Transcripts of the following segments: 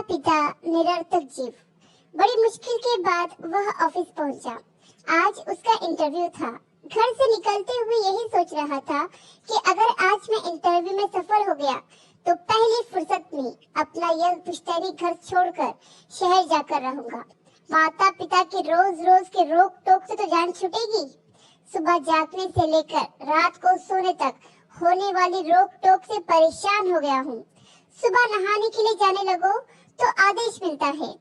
पिता निरर्थक जीव। बड़ी मुश्किल के बाद वह ऑफिस पहुंचा। आज उसका इंटरव्यू था। घर से निकलते हुए यही सोच रहा था कि अगर आज मैं इंटरव्यू में सफल हो गया तो पहली फुर्सत में अपना यह पुश्तैनी घर छोड़कर शहर जाकर रहूंगा। माता पिता के रोज रोज के रोक टोक से तो जान छूटेगी। सुबह जागने से लेकर रात को सोने तक होने वाली रोक टोक से परेशान हो गया हूँ। सुबह नहाने के लिए जाने लगो तो आदेश मिलता है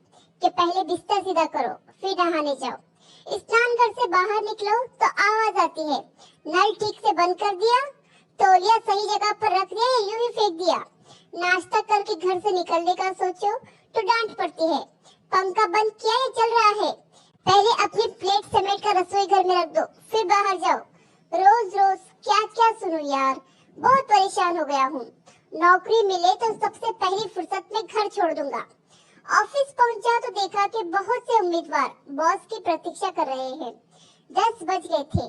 कि पहले बिस्तर सीधा करो फिर नहाने जाओ। स्नान घर से बाहर निकलो तो आवाज आती है, नल ठीक से बंद कर दिया, तौलिया सही जगह पर रख दिया या यूं ही फेंक दिया। नाश्ता करके घर से निकलने का सोचो तो डांट पड़ती है, पंखा बंद किया या चल रहा है, पहले अपनी प्लेट समेट कर रसोई घर में रख दो फिर बाहर जाओ। रोज रोज क्या क्या सुनूं यार, बहुत परेशान हो गया हूँ। नौकरी मिले तो सबसे पहली फुर्सत में घर छोड़ दूंगा। ऑफिस पहुंचा तो देखा कि बहुत से उम्मीदवार बॉस की प्रतीक्षा कर रहे हैं। 10 बज गए थे।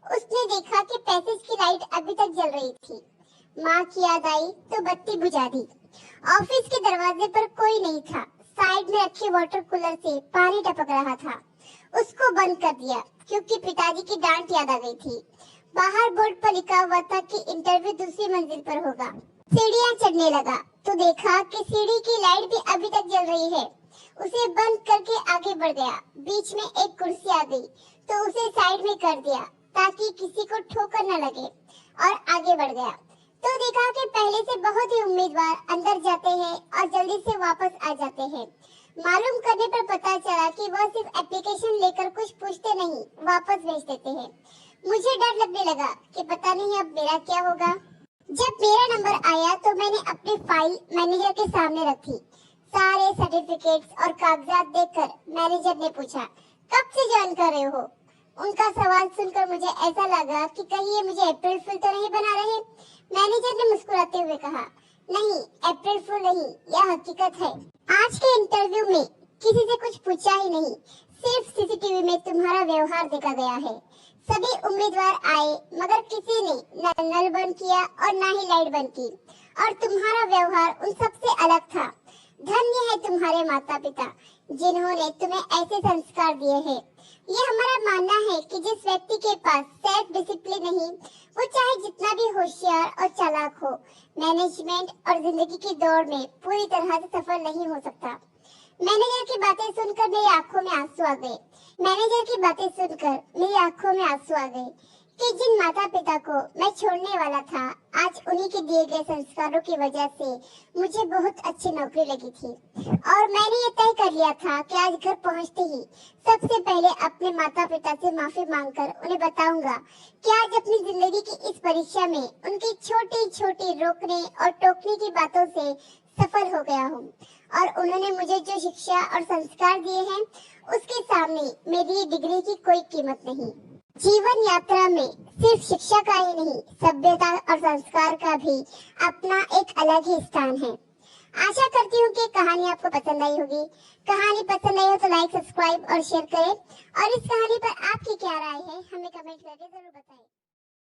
उसने देखा कि पैसेज की लाइट अभी तक जल रही थी। माँ की याद आई तो बत्ती बुझा दी। ऑफिस के दरवाजे पर कोई नहीं था। साइड में रखे वाटर कूलर से पानी टपक रहा था। उसको बंद कर दिया क्योंकि पिताजी की डांट याद आ गई थी। बाहर बोर्ड पर लिखा हुआ था कि इंटरव्यू दूसरी मंजिल पर होगा। सीढ़ियां चढ़ने लगा तो देखा कि सीढ़ी की लाइट भी अभी तक जल रही है। उसे बंद करके आगे बढ़ गया। बीच में एक कुर्सी आ गई तो उसे साइड में कर दिया ताकि किसी को ठोकर न लगे और आगे बढ़ गया तो देखा कि पहले से बहुत ही उम्मीदवार अंदर जाते हैं और जल्दी से वापस आ जाते हैं। मालूम करने पर पता चला कि वह सिर्फ एप्लीकेशन लेकर कुछ पूछते नहीं, वापस भेज देते हैं। मुझे डर लगने लगा कि पता नहीं अब मेरा क्या होगा। जब मेरा नंबर आया तो मैंने अपनी फाइल मैनेजर के सामने रखी। सारे सर्टिफिकेट्स और कागजात देखकर मैनेजर ने पूछा, कब से ज्वाइन कर रहे हो? उनका सवाल सुनकर मुझे ऐसा लगा कि कहीं ये मुझे अप्रैल फूल तो नहीं बना रहे। मैनेजर ने मुस्कुराते हुए कहा, नहीं, अप्रैल फूल नहीं, यह हकीकत है। आज के इंटरव्यू में किसी से कुछ पूछा ही नहीं, सिर्फ सीसीटीवी में तुम्हारा व्यवहार देखा गया है। सभी उम्मीदवार आए मगर किसी ने न नल बंद किया और न ही लाइट बंद की और तुम्हारा व्यवहार उन सबसे अलग था। धन्य है तुम्हारे माता पिता जिन्होंने तुम्हें ऐसे संस्कार दिए हैं। ये हमारा मानना है कि जिस व्यक्ति के पास सेल्फ डिसिप्लिन नहीं, वो चाहे जितना भी होशियार और चालाक हो, मैनेजमेंट और जिंदगी की दौड़ में पूरी तरह से सफल नहीं हो सकता। मैनेजर की बातें सुनकर मेरी आंखों में आंसू आ गए। मैनेजर की बातें सुनकर मेरी आंखों में आंसू आ गए कि जिन माता पिता को मैं छोड़ने वाला था, आज उन्हीं के दिए गए संस्कारों की वजह से मुझे बहुत अच्छी नौकरी लगी थी और मैंने ये तय कर लिया था कि आज घर पहुंचते ही सबसे पहले अपने माता पिता से माफी मांगकर उन्हें बताऊंगा कि आज अपनी जिंदगी की इस परीक्षा में उनकी छोटी छोटी रोकने और टोकने की बातों से सफल हो गया हूँ और उन्होंने मुझे जो शिक्षा और संस्कार दिए हैं उसके सामने मेरी डिग्री की कोई कीमत नहीं। जीवन यात्रा में सिर्फ शिक्षा का ही नहीं, सभ्यता और संस्कार का भी अपना एक अलग ही स्थान है। आशा करती हूँ कि कहानी आपको पसंद आई होगी। कहानी पसंद आई हो तो लाइक, सब्सक्राइब और शेयर करें और इस कहानी पर आपकी क्या राय है हमें कमेंट करके जरूर बताएं।